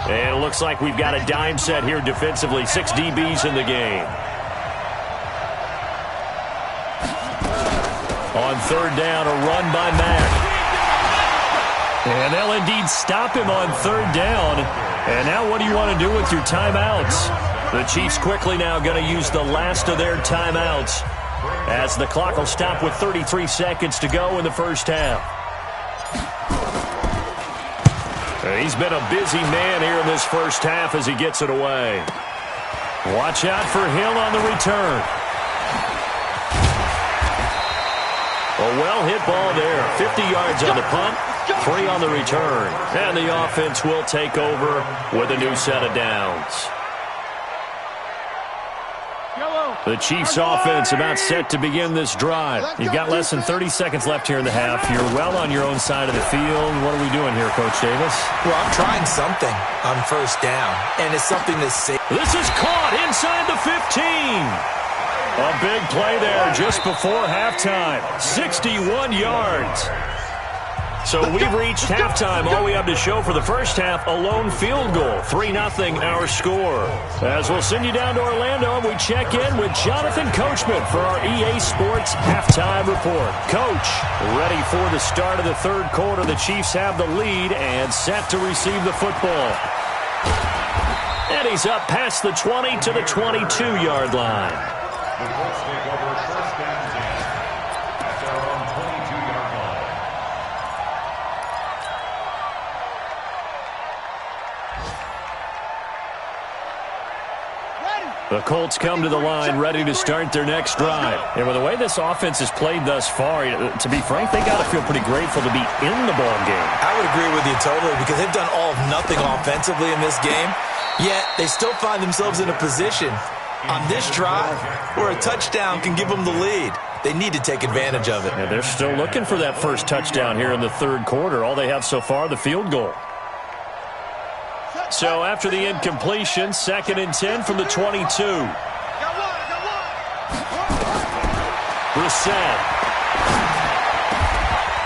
And it looks like we've got a dime set here defensively. 6 DBs in the game. On third down, a run by Mack. And they'll indeed stop him on third down. And now what do you want to do with your timeouts? The Chiefs quickly now going to use the last of their timeouts as the clock will stop with 33 seconds to go in the first half. He's been a busy man here in this first half as he gets it away. Watch out for Hill on the return. A well-hit ball there. 50 yards on the punt, 3 on the return. And the offense will take over with a new set of downs. The Chiefs offense about set to begin this drive. You've got less than 30 seconds left here in the half. You're well on your own side of the field. What are we doing here, Coach Davis? Well, I'm trying something on first down, and it's something that's safe. This is caught inside the 15. A big play there just before halftime. 61 yards. So we've reached halftime. All we have to show for the first half, a lone field goal. 3-0 our score. As we'll send you down to Orlando, and we check in with Jonathan Coachman for our EA Sports Halftime Report. Coach, ready for the start of the third quarter. The Chiefs have the lead and set to receive the football. And he's up past the 20 to the 22-yard line. The Colts take over first and 10 at their own 22-yard line. The Colts come to the line ready to start their next drive. And with the way this offense has played thus far, to be frank, they got to feel pretty grateful to be in the ball game. I would agree with you totally because they've done all of nothing offensively in this game, yet they still find themselves in a position on this drive where a touchdown can give them the lead. They need to take advantage of it. And they're still looking for that first touchdown here in the third quarter. All they have so far, the field goal. So after the incompletion, 2nd and 10 from the 22. Brissett.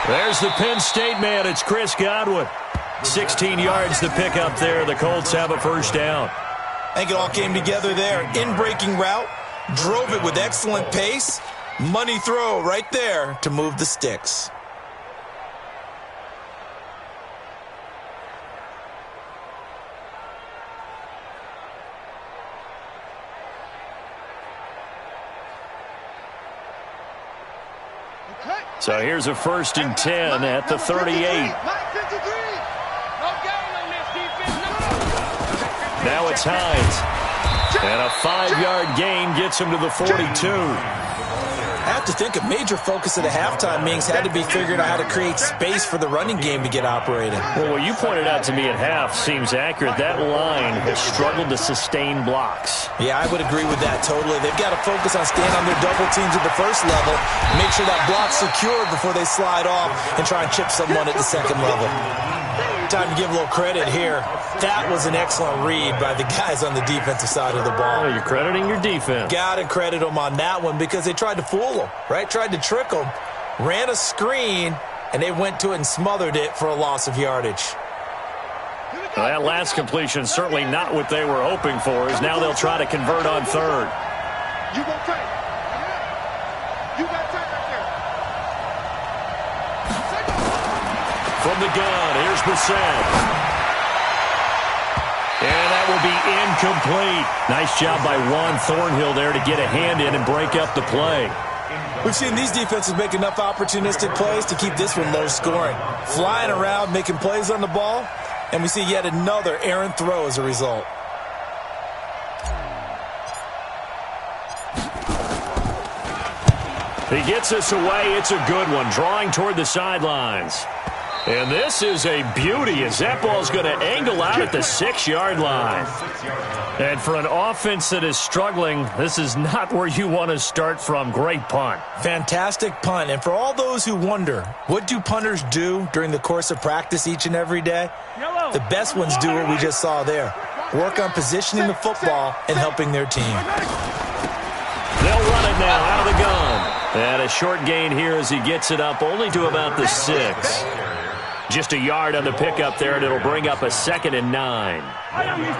There's the Penn State man. It's Chris Godwin. 16 yards to pick up there. The Colts have a first down. I think it all came together there. In-breaking route, drove it with excellent pace. Money throw right there to move the sticks. So here's a 1st and 10 at the 38. Now it's Hines. And a 5-yard gain gets him to the 42. I have to think a major focus of the halftime meetings had to be figuring out how to create space for the running game to get operating. Well, what you pointed out to me at half seems accurate. That line has struggled to sustain blocks. Yeah, I would agree with that totally. They've got to focus on staying on their double teams at the first level, make sure that block's secured before they slide off and try and chip someone at the second level. Time to give a little credit here. That was an excellent read by the guys on the defensive side of the ball. Oh, you're crediting your defense. Got to credit them on that one because they tried to fool them, right? Tried to trick them, ran a screen, and they went to it and smothered it for a loss of yardage. Well, that last completion certainly not what they were hoping for, as now they'll try to convert on third. You go take. You got take right there. From the gun, here's Brissett. And that will be incomplete. Nice job by Juan Thornhill there to get a hand in and break up the play. We've seen these defenses make enough opportunistic plays to keep this one low scoring. Flying around, making plays on the ball, and we see yet another errant throw as a result. He gets us away. It's a good one, drawing toward the sidelines. And this is a beauty as that ball's going to angle out at the 6-yard line. And for an offense that is struggling, this is not where you want to start from. Great punt. Fantastic punt. And for all those who wonder, what do punters do during the course of practice each and every day? The best ones do what we just saw there. Work on positioning the football and helping their team. They'll run it now out of the gun. And a short gain here as he gets it up only to about the 6. Just a yard on the pickup there, and it'll bring up a 2nd and 9.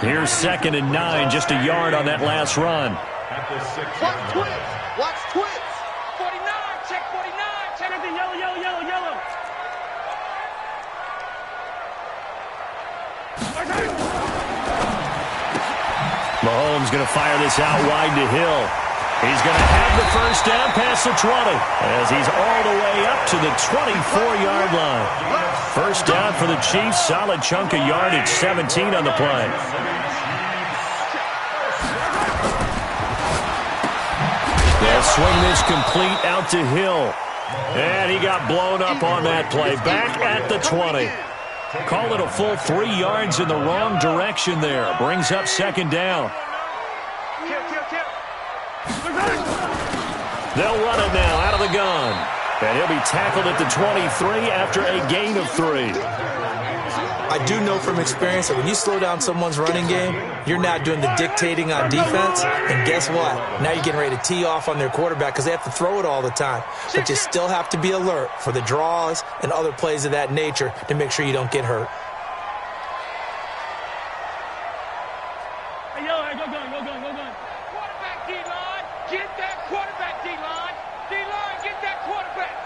Here's 2nd and 9, just a yard on that last run. Watch twins. Watch twins. 49, check 49. Check everything, yellow, yellow, yellow, yellow. Mahomes going to fire this out wide to Hill. He's going to have the first down past the 20 as he's all the way up to the 24-yard line. First down for the Chiefs. Solid chunk of yardage, 17 on the play. They'll swing this complete out to Hill. And he got blown up on that play. Back at the 20. Call it a full 3 yards in the wrong direction there. Brings up 2nd down. They'll run it now out of the gun. And he'll be tackled at the 23 after a gain of 3. I do know from experience that when you slow down someone's running game, you're not doing the dictating on defense. And guess what? Now you're getting ready to tee off on their quarterback because they have to throw it all the time. But you still have to be alert for the draws and other plays of that nature to make sure you don't get hurt. Hey, yo, go gun, go gun, go gun. Quarterback D-line. Get that quarterback D-line. D-line, get that quarterback.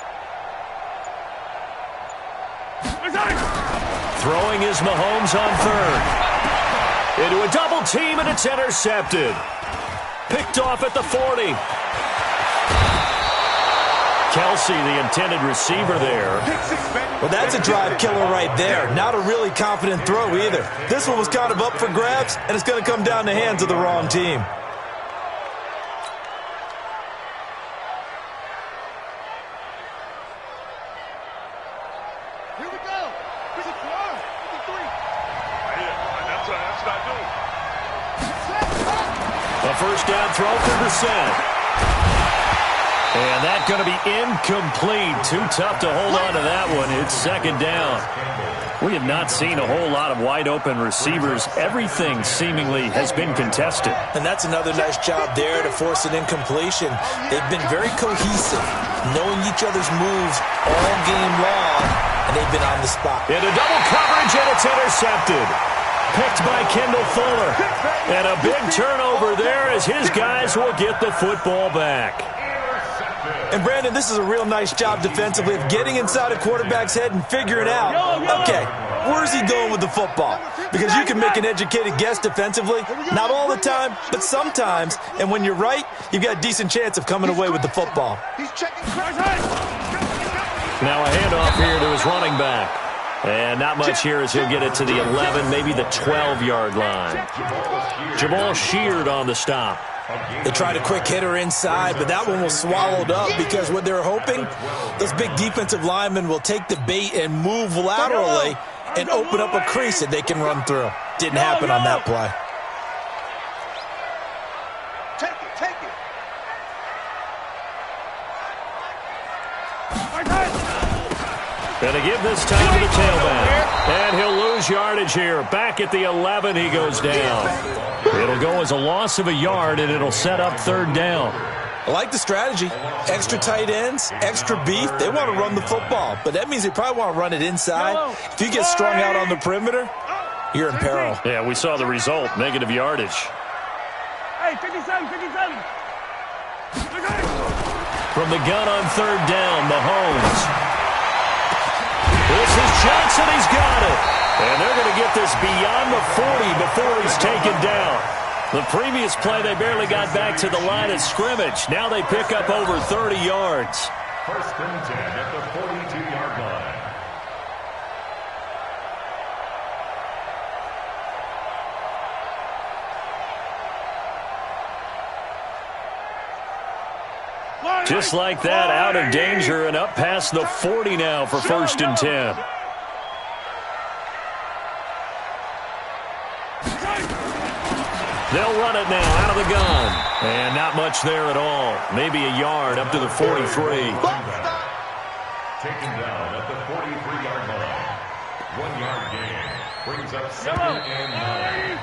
Throwing is Mahomes on 3rd. Into a double team, and it's intercepted. Picked off at the 40. Kelsey, the intended receiver there. Well, that's a drive killer right there. Not a really confident throw either. This one was kind of up for grabs, and it's going to come down the hands of the wrong team. Here we go. This is 53. That's not good. A first down throw for Brissett. And that's going to be incomplete. Too tough to hold on to that one. It's 2nd down. We have not seen a whole lot of wide-open receivers. Everything seemingly has been contested. And that's another nice job there to force an incompletion. They've been very cohesive, knowing each other's moves all game long, and they've been on the spot. Into double coverage, and it's intercepted. Picked by Kendall Fuller. And a big turnover there as his guys will get the football back. And, Brandon, this is a real nice job defensively of getting inside a quarterback's head and figuring out, okay, where's he going with the football? Because you can make an educated guess defensively. Not all the time, but sometimes. And when you're right, you've got a decent chance of coming away with the football. He's checking. Now a handoff here to his running back. And not much here as he'll get it to the 11, maybe the 12-yard line. Jamal Sheard on the stop. They tried a quick hitter inside, but that one was swallowed up because what they're hoping, those big defensive linemen will take the bait and move laterally and open up a crease that they can run through. Didn't happen on that play. Take it. Going to give this time to the tailback. And he'll lose yardage here. Back at the 11, he goes down. It'll go as a loss of a yard, and it'll set up 3rd down. I like the strategy. Extra tight ends, extra beef. They want to run the football, but that means they probably want to run it inside. If you get strung out on the perimeter, you're in peril. Yeah, we saw the result, negative yardage. Hey, 57. From the gun on 3rd down, Mahomes. This is Johnson. He's got it. And they're going to get this beyond the 40 before he's taken down. The previous play, they barely got back to the line of scrimmage. Now they pick up over 30 yards. 1st and 10 at the 42-yard line. Just like that, out of danger and up past the 40 now for 1st and 10. They'll run it now out of the gun. And not much there at all. Maybe a yard up to the 43. Taken down at the 43-yard line. 1-yard gain. Brings up 2nd and 9.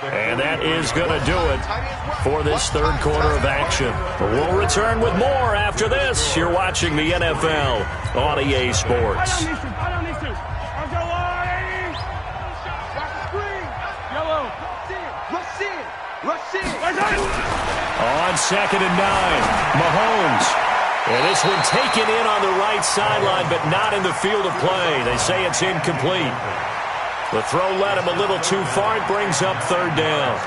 And that is going to do it for this 3rd quarter of action. We'll return with more after this. You're watching the NFL on EA Sports. I don't need to. on 2nd and 9. Mahomes. And this one taken in on the right sideline, but not in the field of play. They say it's incomplete. The throw led him a little too far. It brings up 3rd down.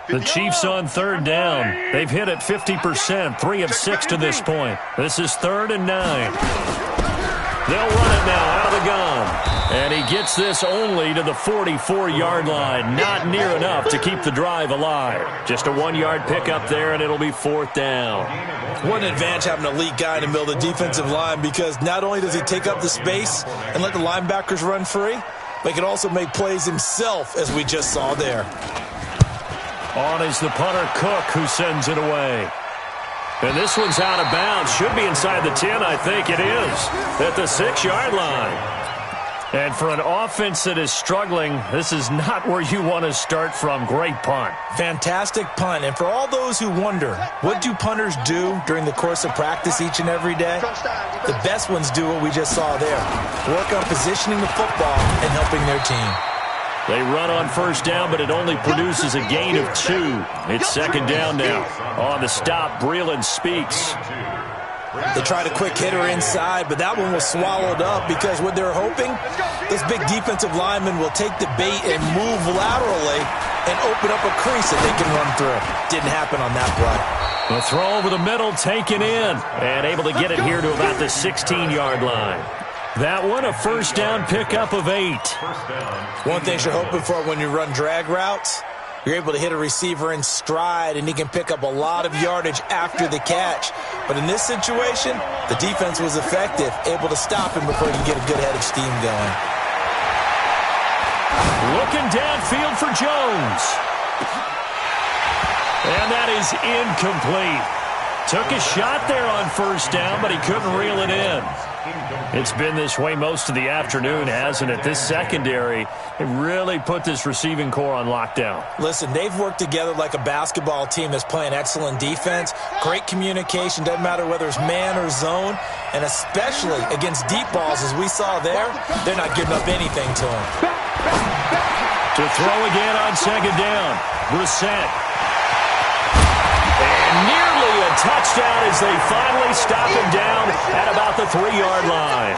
The Chiefs on 3rd down. They've hit it 50%, 3 of 6 to this point. This is 3rd and 9. They'll run it now out of the gun. And he gets this only to the 44-yard line. Not near enough to keep the drive alive. Just a 1-yard pickup there, and it'll be 4th down. What an advantage having an elite guy in the middle of the defensive line, because not only does he take up the space and let the linebackers run free, but he can also make plays himself, as we just saw there. On is the punter, Cook, who sends it away. And this one's out of bounds. Should be inside the 10, I think it is, at the 6-yard line. And for an offense that is struggling, this is not where you want to start from. Great punt. Fantastic punt. And for all those who wonder, what do punters do during the course of practice each and every day? The best ones do what we just saw there. Work on positioning the football and helping their team. They run on 1st down, but it only produces a gain of 2. It's 2nd down now. On the stop, Breeland speaks. They tried a quick hitter inside, but that one was swallowed up because what they're hoping, this big defensive lineman will take the bait and move laterally and open up a crease that they can run through. Didn't happen on that play. The throw over the middle, taken in, and able to get it here to about the 16-yard line. That one, a 1st down pickup of 8. One thing you're hoping for when you run drag routes, you're able to hit a receiver in stride, and he can pick up a lot of yardage after the catch. But in this situation, the defense was effective, able to stop him before he could get a good head of steam going. Looking downfield for Jones. And that is incomplete. Took a shot there on 1st down, but he couldn't reel it in. It's been this way most of the afternoon, hasn't it? This secondary really put this receiving core on lockdown. Listen, they've worked together like a basketball team that's playing excellent defense. Great communication, doesn't matter whether it's man or zone. And especially against deep balls, as we saw there, they're not giving up anything to them. To throw again on 2nd down, Brissett. And nearly a touchdown as they finally stop him down at about the 3-yard line.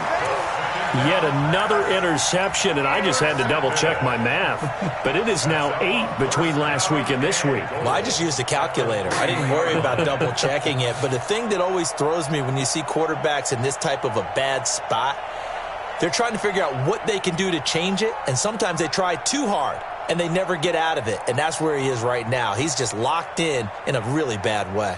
Yet another interception, and I just had to double-check my math. But it is now 8 between last week and this week. Well, I just used a calculator. I didn't worry about double-checking it. But the thing that always throws me when you see quarterbacks in this type of a bad spot, they're trying to figure out what they can do to change it, and sometimes they try too hard, and they never get out of it. And that's where he is right now. He's just locked in a really bad way.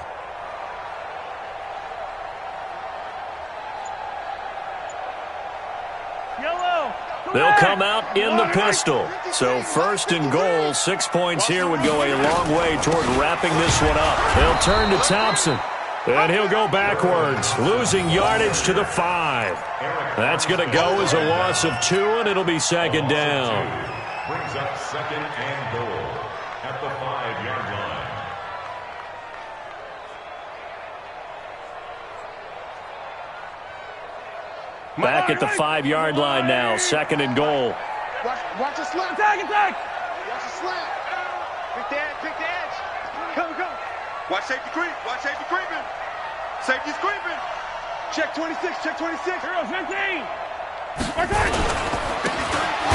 They'll come out in the pistol. So 1st and goal, 6 points here would go a long way toward wrapping this one up. They'll turn to Thompson, and he'll go backwards, losing yardage to the 5. That's going to go as a loss of 2, and it'll be 2nd down. Brings up 2nd and goal at the 5-yard line. Back at the 5-yard line now, 2nd and goal. Watch the slant. Attack. Watch the slant. Pick the edge. Come. Watch safety creep. Creeping. Safety's creeping. Check 26. Hero 15.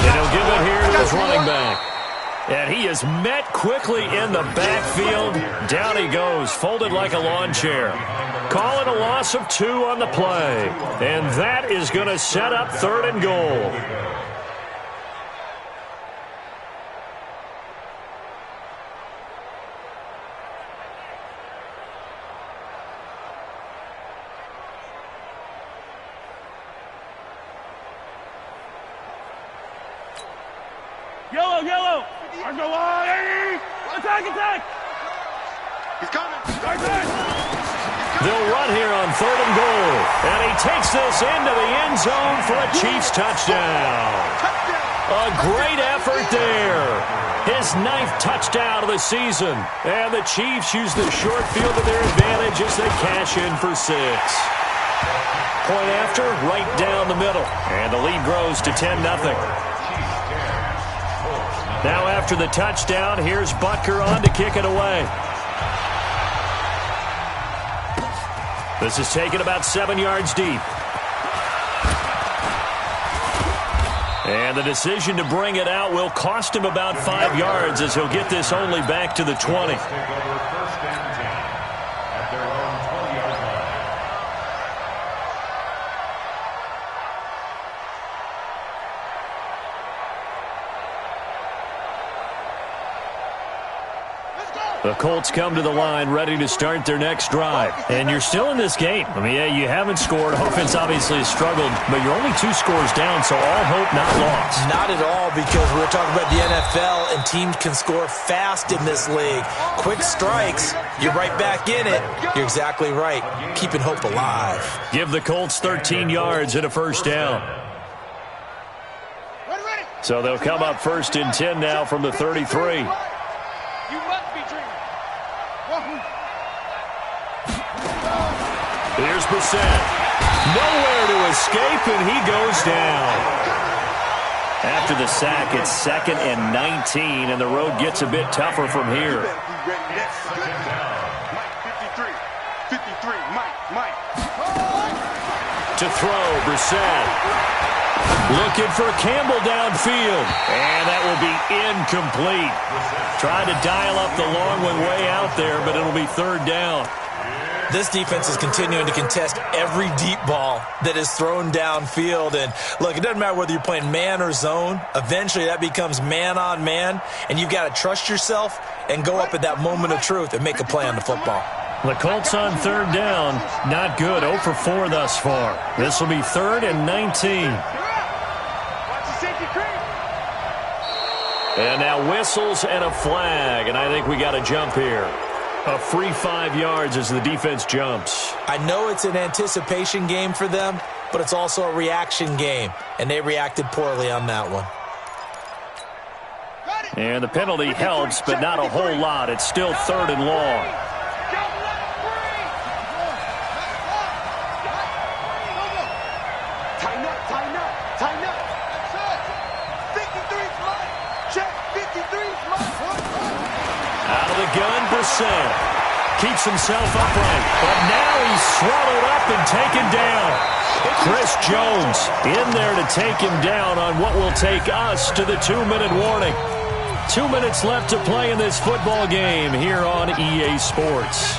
And he'll give it here to his running back. And he is met quickly in the backfield. Down he goes, folded like a lawn chair. Call it a loss of 2 on the play. And that is going to set up 3rd and goal. Yellow. I go on. Attack. He's coming. They'll run here on 3rd and goal. And he takes this into the end zone for a Chiefs touchdown. A great effort there. His 9th touchdown of the season. And the Chiefs use the short field to their advantage as they cash in for 6. Point after, right down the middle. And the lead grows to 10-0. Now after the touchdown, here's Butker on to kick it away. This is taken about 7 yards deep. And the decision to bring it out will cost him about 5 yards as he'll get this only back to the 20. The Colts come to the line ready to start their next drive. And you're still in this game. I mean, yeah, you haven't scored. Offense obviously has struggled, but you're only 2 scores down, so all hope not lost. Not at all, because we're talking about the NFL, and teams can score fast in this league. Quick strikes, you're right back in it. You're exactly right. Keeping hope alive. Give the Colts 13 yards and a first down. So they'll come up 1st and 10 now from the 33. Here's Brissett. Nowhere to escape, and he goes down. After the sack, it's 2nd and 19, and the road gets a bit tougher from here. 53, Mike. To throw, Brissett. Looking for Campbell downfield, and that will be incomplete. Tried to dial up the long one way out there, but it'll be 3rd down. This defense is continuing to contest every deep ball that is thrown downfield. And, look, it doesn't matter whether you're playing man or zone. Eventually, that becomes man-on-man, and you've got to trust yourself and go up at that moment of truth and make a play on the football. The Colts on 3rd down. Not good. 0 for 4 thus far. This will be 3rd and 19. And now whistles and a flag, and I think we got a jump here. A free 5 yards as the defense jumps. I know it's an anticipation game for them, but it's also a reaction game, and they reacted poorly on that one. And the penalty helps, but not a whole lot. It's still 3rd and long. Tighten up. 53's mine. Check, 53's mine. Out of the gun, Brissett keeps himself upright, but now he's swallowed up and taken down. Chris Jones in there to take him down on what will take us to the 2-minute warning. 2 minutes left to play in this football game here on EA Sports.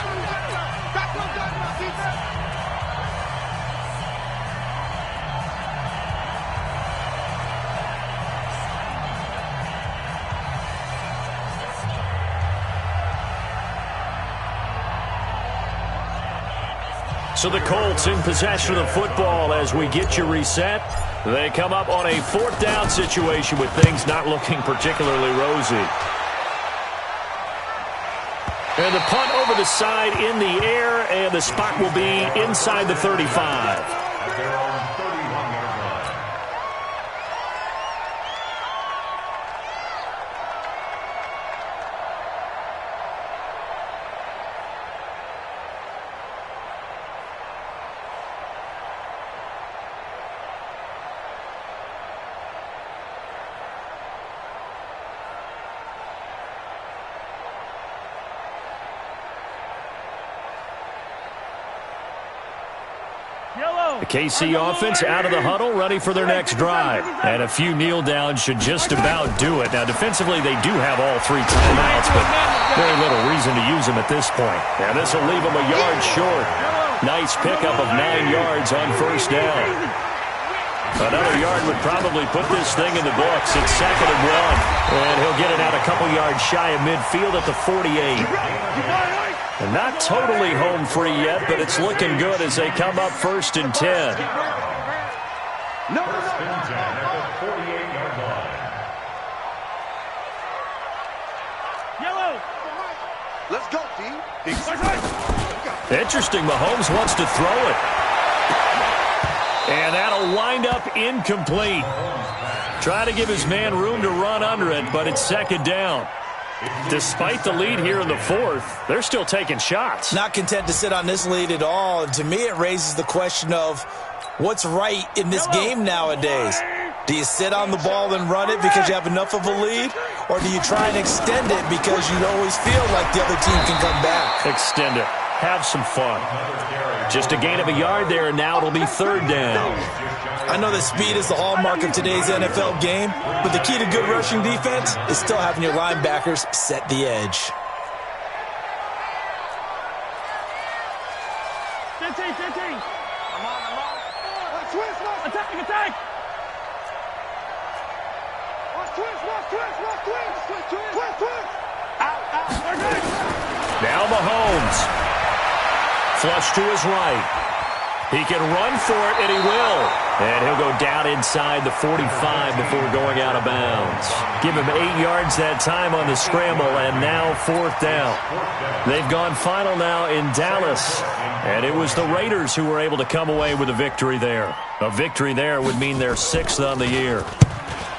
So the Colts in possession of the football as we get you reset. They come up on a 4th down situation with things not looking particularly rosy. And the punt over the side in the air, and the spot will be inside the 35. The KC offense out of the huddle, ready for their next drive. And a few kneel downs should just about do it. Now, defensively, they do have all 3 timeouts, but very little reason to use them at this point. And this will leave them a yard short. Nice pickup of 9 yards on 1st down. Another yard would probably put this thing in the books. It's 2nd and 1. And he'll get it out a couple yards shy of midfield at the 48. And not totally home free yet, but it's looking good as they come up 1st and 10. No. At the 48-yard line. Yellow. Let's go, D. Interesting. Mahomes wants to throw it. And that'll wind up incomplete. Try to give his man room to run under it, but it's 2nd down. Despite the lead here in the 4th, they're still taking shots. Not content to sit on this lead at all. And to me, it raises the question of What's right in this game nowadays? Do you sit on the ball and run it because you have enough of a lead? Or do you try and extend it because you always feel like the other team can come back? Extend it. Have some fun. Just a gain of a yard there, and now it'll be third down. I know that speed is the hallmark of today's NFL game, but the key to good rushing defense is still having your linebackers set the edge. 15. I'm on. Twist. Attack. Twist. Out. Now Mahomes. Flush to his right. He can run for it, and he will. And he'll go down inside the 45 before going out of bounds. Give him 8 yards that time on the scramble, and now fourth down. They've gone final now in Dallas, and it was the Raiders who were able to come away with a victory there. A victory there would mean they're 6th on the year.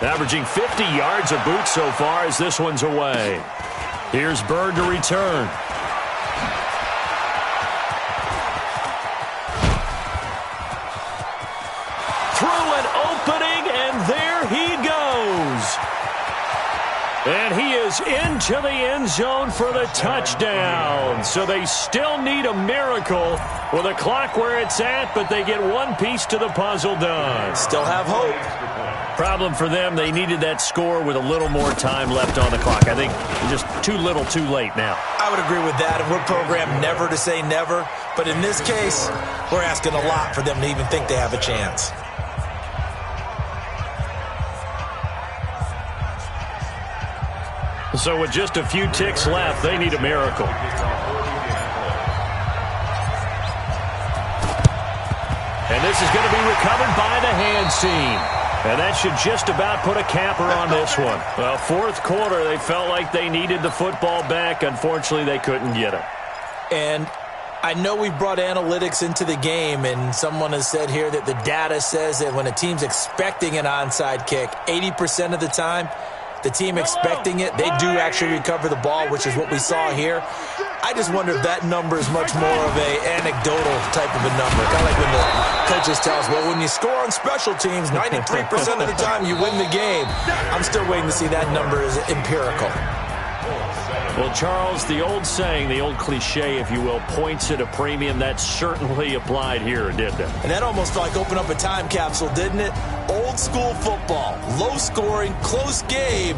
Averaging 50 yards a boot so far as this one's away. Here's Bird to return. And he is into the end zone for the touchdown. So they still need a miracle with the clock where it's at, but they get one piece to the puzzle done. Still have hope. Problem for them, they needed that score with a little more time left on the clock. I think just too little too late now. I would agree with that, and we're programmed never to say never. But in this case, we're asking a lot for them to even think they have a chance. So with just a few ticks left, they need a miracle. And this is going to be recovered by the hands team. And that should just about put a capper on this one. Well, fourth quarter, they felt like they needed the football back. Unfortunately, they couldn't get it. And I know we brought analytics into the game, and someone has said here that the data says that when a team's expecting an onside kick, 80% of the time, the team expecting it, they do actually recover the ball, which is what we saw here. I just wonder if that number is much more of an anecdotal type of a number. Kind of like when the coaches tell us, well, when you score on special teams, 93% of the time you win the game. I'm still waiting to see that number is empirical. Well, Charles, the old saying, the old cliche, if you will, points at a premium. That certainly applied here, didn't it? And that almost like opened up a time capsule, didn't it? Old school football, low scoring, close game.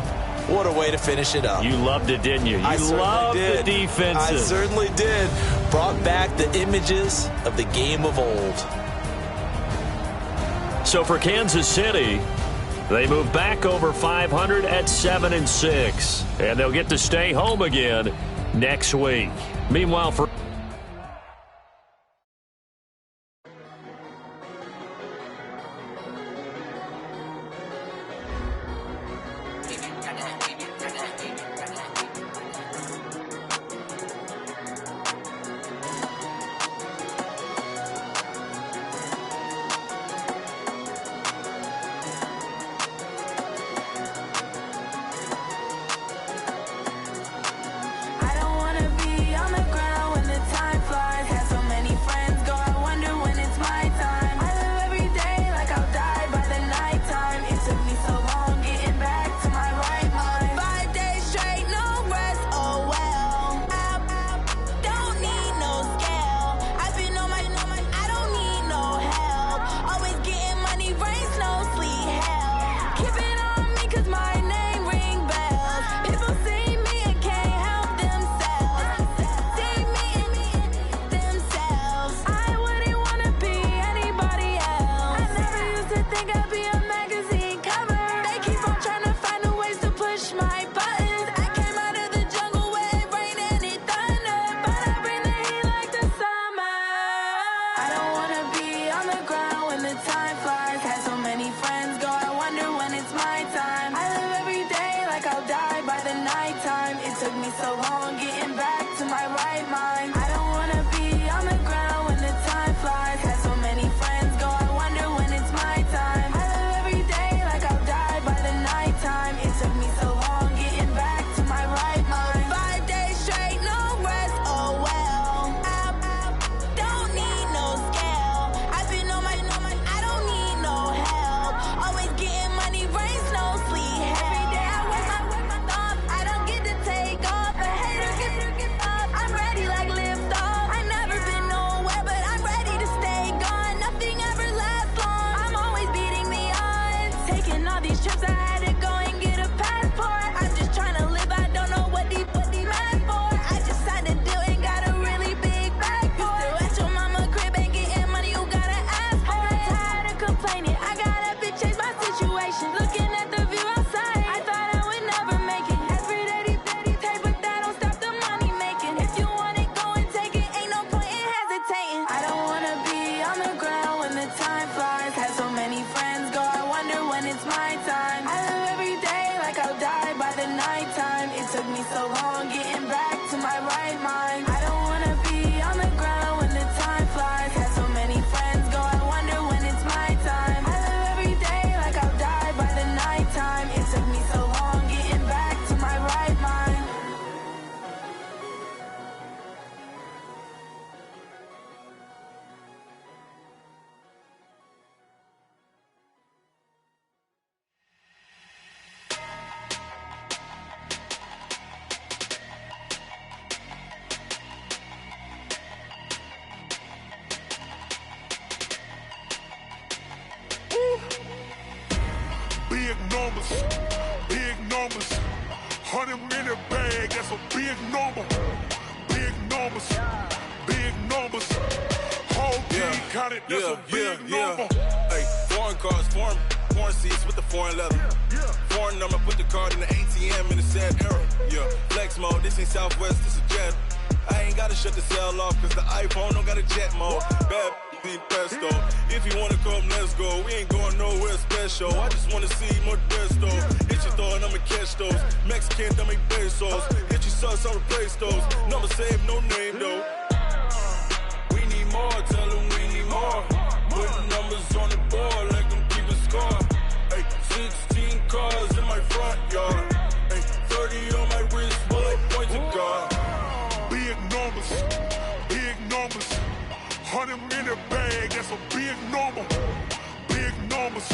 What a way to finish it up. You loved it, didn't you? You loved the defenses. I certainly did. Brought back the images of the game of old. So for Kansas City, they move back over 500 at 7-6. And they'll get to stay home again next week. Meanwhile, for numbers, big numbers. 100 minute bag, that's a big number. Big numbers, big numbers. Whole team counted, that's a big number. Hey, foreign cars, foreign seats with the foreign leather. Foreign number, put the card in the ATM in the sad era. Yeah, flex mode, this ain't Southwest, this is Jet. I ain't gotta shut the cell off, cause the iPhone don't got a jet mode. Bad need pesto. If you wanna come, let's go. We ain't going nowhere special. I just wanna see more Modesto. Hit your thought, I'ma catch those. Mexican, dumb make pesos. Hit your sauce, I'll replace those. Number save, no name though. We need more, tell them we need more. Putting numbers on the board like them keeping score. Hey, 16 cars in my front yard. Hey, 30 on my wrist, while I point to God. Big numbers, big numbers. 100 minute bag, that's a big number. Big numbers,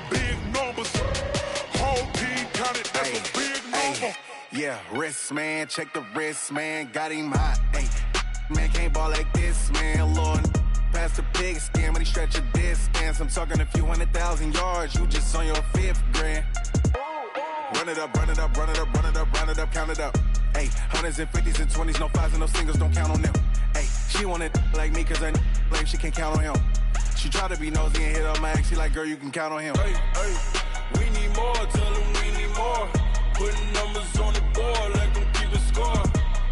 big numbers. Whole team counted, that's a big number. Yeah, wrist man, check the wrist man, got him hot. Hey, man can't ball like this, man. Lord, past the pig skin, but he stretch a distance. I'm talking a few 100,000 yards, you just on your 5th grand. Run it up, run it up, run it up, run it up, round it up, count it up. Hey, 100s and 50s and 20s, no 5s and no singles, don't count on them. Hey, she want it like me, cause her like she can't count on him. She try to be nosy and hit up my ex, she like, girl, you can count on him. Hey, hey, we need more, tell them we need more. Putting numbers on the board like them keeping score.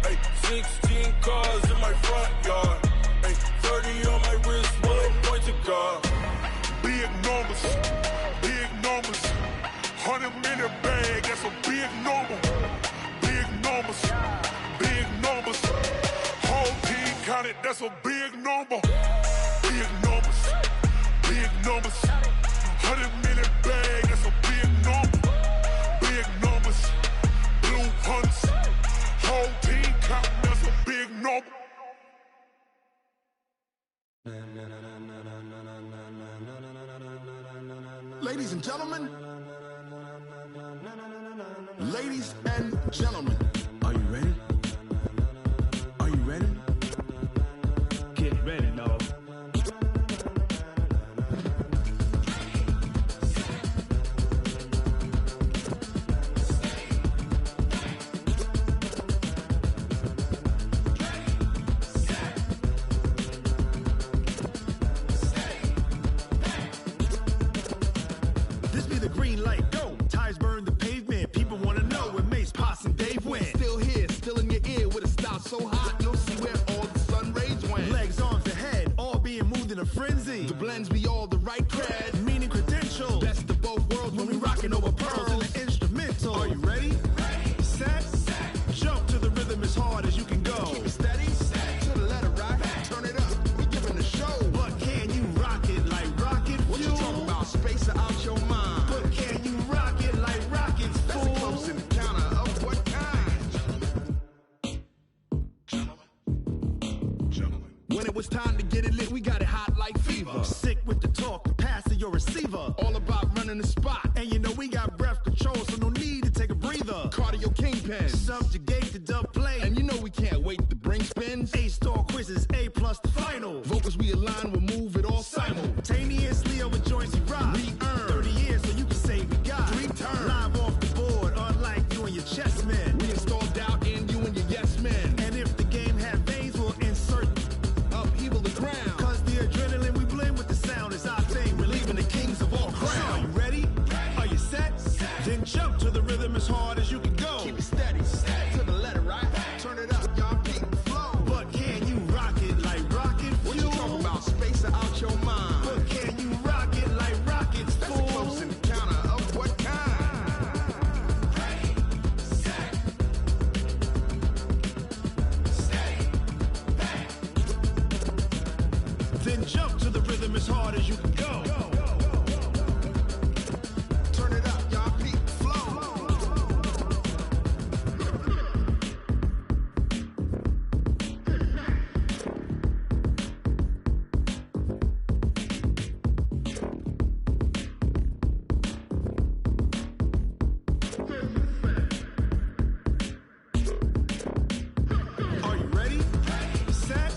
Hey, 16 cars in my front yard. Hey, 30 on my wrist, while I point to God. Big numbers, big numbers. 100 minute bag, that's a big number. Big numbers, big numbers. Whole team counted, that's a big number. Big numbers, big numbers. 100 minute bag, that's a big number. Big numbers, blue hunts. Whole team counting, that's a big number. Ladies and gentlemen, ladies and gentlemen, are you ready? Are you ready? Get ready, dog. This be the green light, go. Tires burn the pavement. People wanna know where Mace, Potts, and Dave went. Still here, still in your ear with a style so hot, you'll see where all the sun rays went. Legs, arms, and head, all being moved in a frenzy. The blends be all the right cred, meaning credentials. Best of both worlds when we rockin' over pearls in the instrumental. Are you ready? Set, jump to the rhythm as hard as you can go. Keep it steady, to the letter right. Turn it up, we giving the show. But can you rock it like rocket fuel? What you talking about? Space out your mind. But can you rock it like rockets, fool? That's a close encounter of what kind? Gentlemen. When it was time to get it lit, we got it hot like fever. Sick with the talk, the pass to your receiver. All about running the spot. And you know we got breath control, so no need to take a breather. Cardio kingpin, subjugate the dub play. And you know we can't wait to bring spins. A-star quizzes, A+ the final. Vocals we align, we'll move it all simultaneously over joints we rock. We earn 30 years so you can say we got 3 turns. Live off the board, unlike you and your chess men. We install doubt in you and your yes men. And if the game had veins, we'll insert upheaval the ground. Cause the adrenaline we blend with the sound is our thing. Relieving the kings of all crowns. So are you ready? Are you set? Then jump to the rhythm as hard as you can go. Keep it steady, to the letter right. Turn it up, y'all keep the flow. But can you rock it like rocket fuel? What you talking about? Space out your mind. But can you rock it like rockets, fool? That's a close encounter of what kind? Ready, set, steady, back. Then jump to the rhythm as hard as you can go. Turn it up, y'all keep the flow. Are you ready? Set,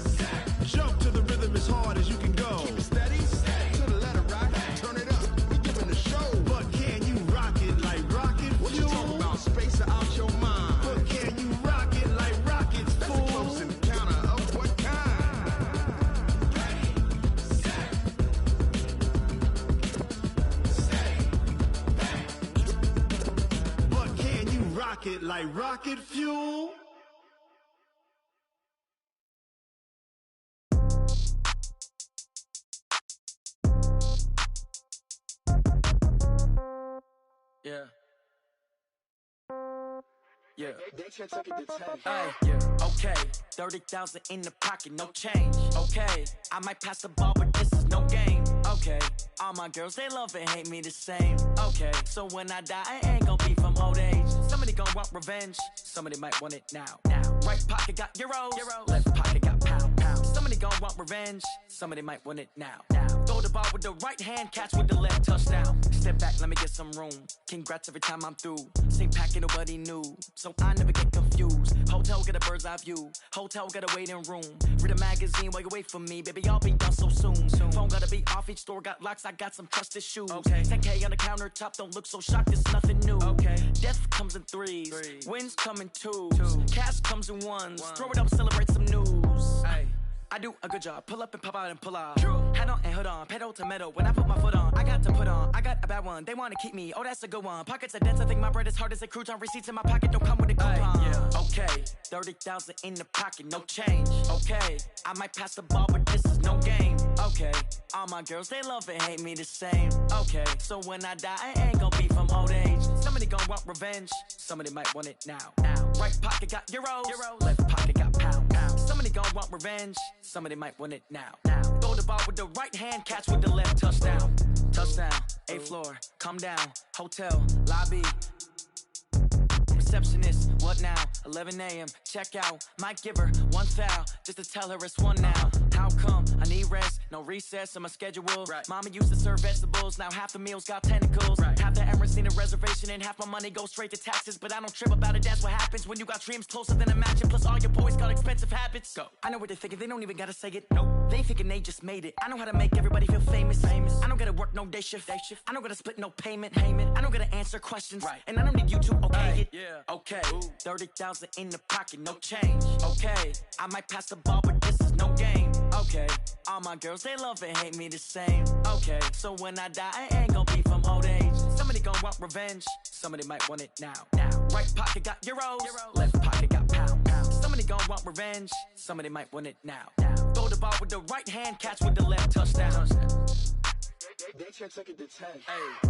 jump to the rhythm as hard as you can go. Keep it steady, to the letter right. pocket like rocket fuel. Yeah. Yeah. Yeah. Okay. 30,000 in the pocket, no change. Okay. I might pass the ball, but this is no game. Okay. All my girls, they love and hate me the same. Okay. So when I die, I ain't gonna be from old age. Somebody gonna want revenge. Somebody might want it now. Right pocket got euros. Left pocket got pound. Somebody gonna want revenge. Somebody might want it now. Throw the ball with the right hand, catch with the left, touchdown. Step back, let me get some room. Congrats every time I'm through. Same packet, nobody knew, so I never get confused. Hotel got a bird's eye view. Hotel got a waiting room. Read a magazine while you wait for me, baby. I'll be done so soon. Phone gotta be off. Each store got locks. I got some trusted shoes. Okay. 10K on the countertop. Don't look so shocked. It's nothing new. Okay. Death comes in threes. Wins come in twos. Cash comes in ones. Throw it up, celebrate some news. Ay. I do a good job. Pull up and pop out and pull out. Head on and hood on. Pedal to metal. When I put my foot on, I got to put on. I got a bad one. They want to keep me. Oh, that's a good one. Pockets are dense. I think my bread is hard as a crouton. Receipts in my pocket don't come with a coupon. Yeah. Okay. 30,000 in the pocket. No change. Okay. I might pass the ball, but this is no game. Okay. All my girls, they love and hate me the same. Okay. So when I die, I ain't gonna be from old age. Somebody gonna want revenge. Somebody might want it now. Right pocket got euros. Left pocket got pound. Somebody gonna want revenge. Somebody might want it now. Throw the ball with the right hand, catch with the left, touchdown. Touchdown, 8th floor, come down, hotel, lobby. Receptionist, what now? 11 a.m., check out. Might give her one foul, just to tell her it's one now. How come? I need rest, no recess in my schedule. Right. Mama used to serve vegetables, now half the meals got tentacles. Right. Half the Emirates need a reservation and half my money goes straight to taxes. But I don't trip about it, that's what happens when you got dreams closer than a mansion. Plus all your boys got expensive habits. Go. I know what they're thinking, they don't even gotta say it. Nope. They thinking they just made it. I know how to make everybody feel famous. I don't gotta work no day shift. I don't gotta split no payment. I don't gotta answer questions. Right. And I don't need you to okay it. Yeah. Okay. 30,000 in the pocket, no change. Okay. I might pass the ball, but this is no game. Okay. All my girls, they love and hate me the same. Okay. So when I die, I ain't gonna be from old age. Somebody gonna want revenge. Somebody might want it now. Right pocket got euros. Left pocket got pound. Somebody gonna want revenge. Somebody might want it now. Throw the ball with the right hand, catch with the left, touchdown. They can't take it to 10. Hey.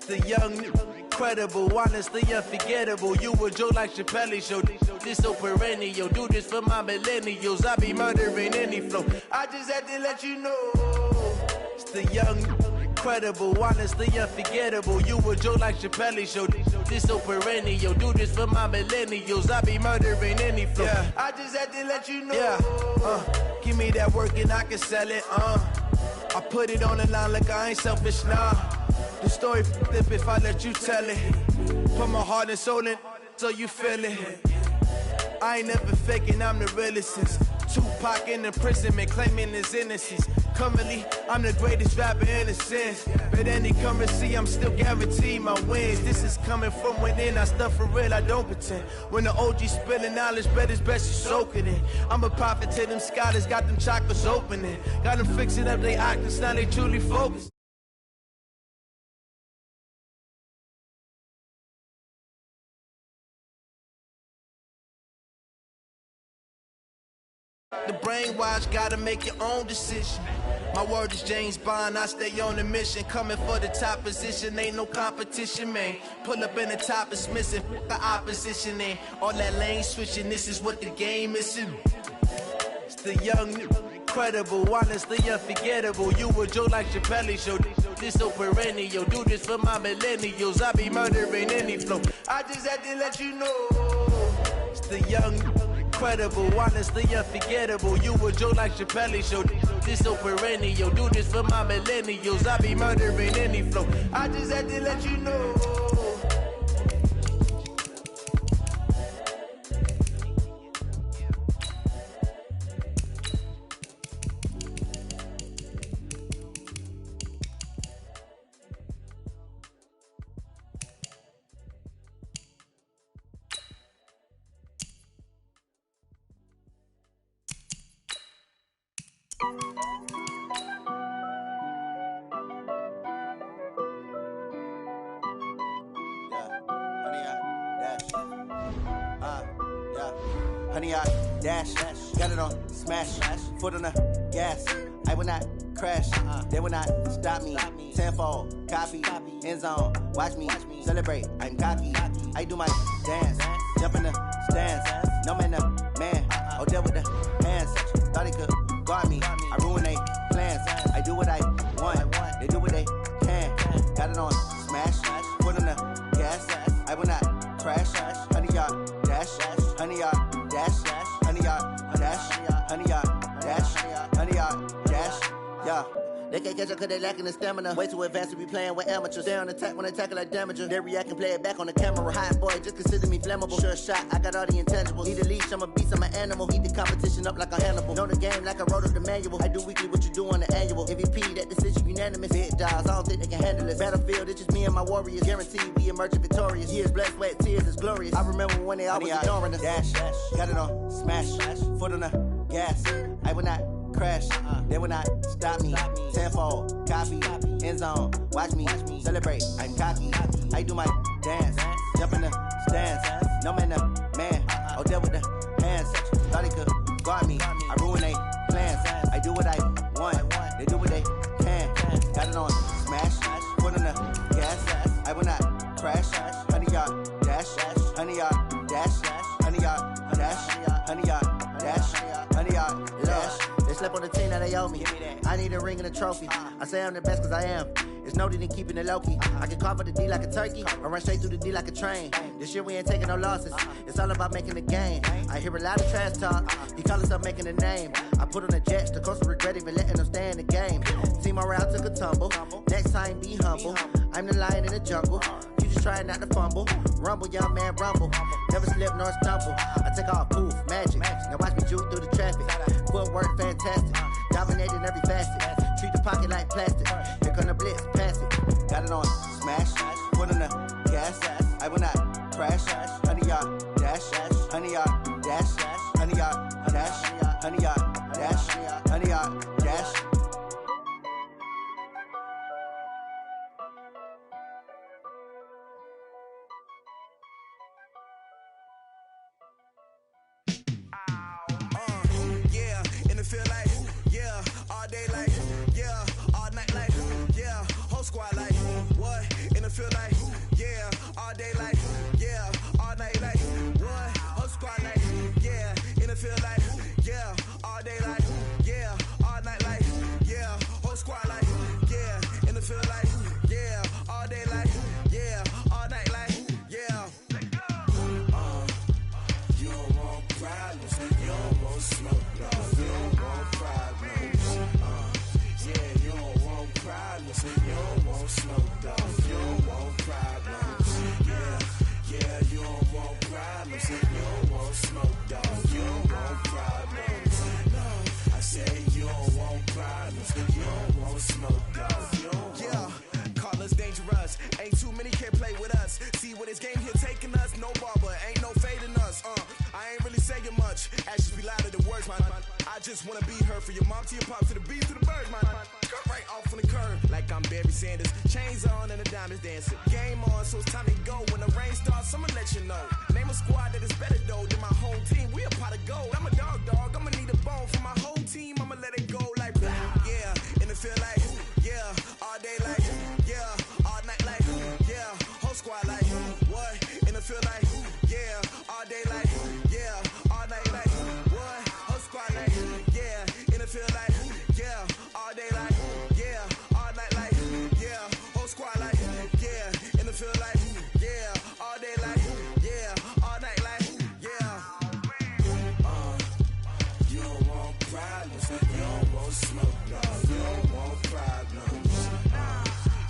The young, incredible, honestly unforgettable. You a joke like Chappelle Show. This so perennial. Do this for my millennials. I be murdering any flow. I just had to let you know. It's the young, incredible, honestly unforgettable. You a joke like Chappelle Show. This so perennial. Do this for my millennials. I be murdering any flow. Yeah. I just had to let you know. Yeah. Give me that work and I can sell it. I put it on the line like I ain't selfish, nah. The story flip if I let you tell it. Put my heart and soul in so you feel it. I ain't never faking, I'm the realest since Tupac in imprisonment, claiming his innocence. Currently, I'm the greatest rapper in a sense. But any currency, I'm still guaranteed my wins. This is coming from within, I stuff for real, I don't pretend. When the OG spilling knowledge, bet it's best you soak it in. I'm a prophet to them scholars, got them chakras opening. Got them fixing up they octaves, now they truly focus. The brainwash, gotta make your own decision. My word is James Bond, I stay on a mission. Coming for the top position, ain't no competition, man. Pull up in the top, it's missing, the opposition, and all that lane switching, this is what the game is. It's the young, incredible, honestly unforgettable. You a joke like Chappelle Show. This so perennial. Do this for my millennials. I be murdering any flow. I just had to let you know. It's the young, incredible, honestly unforgettable. You a joke like Chappelle Show. This so perennial. Do this for my millennials. I be murdering any flow. I just had to let you know. 100-yard dash. Got it on smash. Foot on the gas. I will not crash. They will not stop me. Tenfold, copy, end zone. Watch me celebrate. I'm cocky. I do my dance. Jump in the stands. No man, no man. Oh, deal with the hands. Thought he could guard me. I ruin they plans. I do what I want. They do what they can. Got it on smash. Foot on the gas. I will not crash. 100-yard dash. 100-yard dash. 100-yard dash. 100-yard dash. 100-yard dash. Yeah. They can't catch up cause they lacking the stamina. Way too advanced to be playing with amateurs. Stay on attack when they tackle like damager. They react and play it back on the camera. Hot boy, just consider me flammable. Sure shot, I got all the intangibles. Need a leash, I'm a beast, I'm an animal. Eat the competition up like a Hannibal. Know the game like I wrote up the manual. I do weekly what you do on the annual. MVP, that decision unanimous. Big dogs, I don't think they can handle it. Battlefield, it's just me and my warriors. Guaranteed we emerge victorious. Years, blood, sweat, tears, it's glorious. I remember when they always ignoring us. Dash, got it on smash. Foot on the gas. I will not crash. They will not stop me. Tenfold, copy, end zone. Watch me celebrate. I'm cocky. I do my dance. Jump in the stands. No man, no man. Oh, deal with the hands. Thought he could guard me. I ruin they plans. I do what I want. They do what they can. Got it on smash. Foot on the gas. I will not crash. 100-yard dash. 100-yard dash. 100-yard dash. 100-yard dash. 100-yard dash. They slept on the team that they owe me. I need a ring and a trophy. I say I'm the best cause I am. It's noted in keeping it low-key. I can carve up the D like a turkey or run straight through the D like a train. This year we ain't taking no losses. It's all about making the game. I hear a lot of trash talk. He call himself making a name. I put on the Jets. The coach will regret even letting them stay in the game. Team morale took a tumble. Next time be humble. I'm the lion in the jungle. You just try not to fumble. Rumble, young man, rumble. Never slip nor stumble. I take off, poof, magic. Now watch me juke through the traffic. Footwork fantastic. Dominating every facet. Treat the pocket like plastic. Here come the blitz, pass it. Got it on smash. Foot on the gas. I will not crash. 100-yard dash. 100-yard dash. 100-yard dash. 100-yard dash. 100-yard dash. Feel like, yeah, all day like, yeah, all night like, yeah, whole squad like, what? In the field like, yeah, all day like, yeah, all night like, what? Whole squad like, yeah, in the field like, yeah, all day like, yeah, all night like, yeah, whole squad like, yeah, in the field like, yeah, all day like, yeah, all night like, yeah. You don't want problems, you don't want smoke, dog. You don't want problems. Yeah, you don't want problems. You don't want smoke, dog. You don't want problems. Yeah, you don't want problems. You don't want smoke, dog. You don't want problems. No, I say you don't want problems. You don't want smoke, dog. You don't want. Call us dangerous. Ain't too many can play with us. See what this game here taking us. No barber, ain't no fading us. I ain't really saying much. Actions be louder than words, man. I just wanna be heard for your mom to your pop to the beat to the birds, man. Cut right off on the curb like I'm Barry Sanders. Chains on and the diamonds dancing. Game on, so it's time to go. When the rain starts, I'ma let you know. Name a squad that is better though than my home team. We a pot of gold. I'm a dog. I'ma need a bone for my whole team. I'ma let it go like blah. Yeah, and it feel like yeah, all day like yeah, all night like yeah, whole squad like what? And it feel like yeah, all day like yeah, all night like what? Whole squad like yeah, and it feel like yeah, all day like yeah, all night like yeah, whole squad like yeah, and it feel like yeah, all day like yeah, all night like yeah. You don't want problems, you don't want smoke, dog. You don't want problems.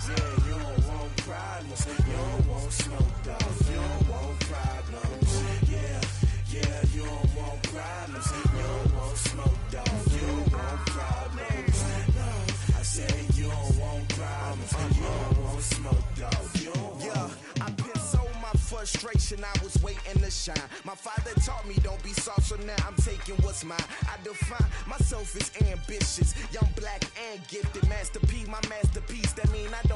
Yeah, you don't want problems, you don't want smoke, dog. You don't want problems. Yeah, you don't want problems, you don't want smoke, dog. You don't want problems. No, I say you don't want problems, you don't want smoke, dog. You don't want. Yeah, I piss on my frustration, I was waiting to shine. My father taught me don't be soft, so now I'm taking what's mine. I define myself as ambitious, young, black, and gifted. Master P, my masterpiece. That mean I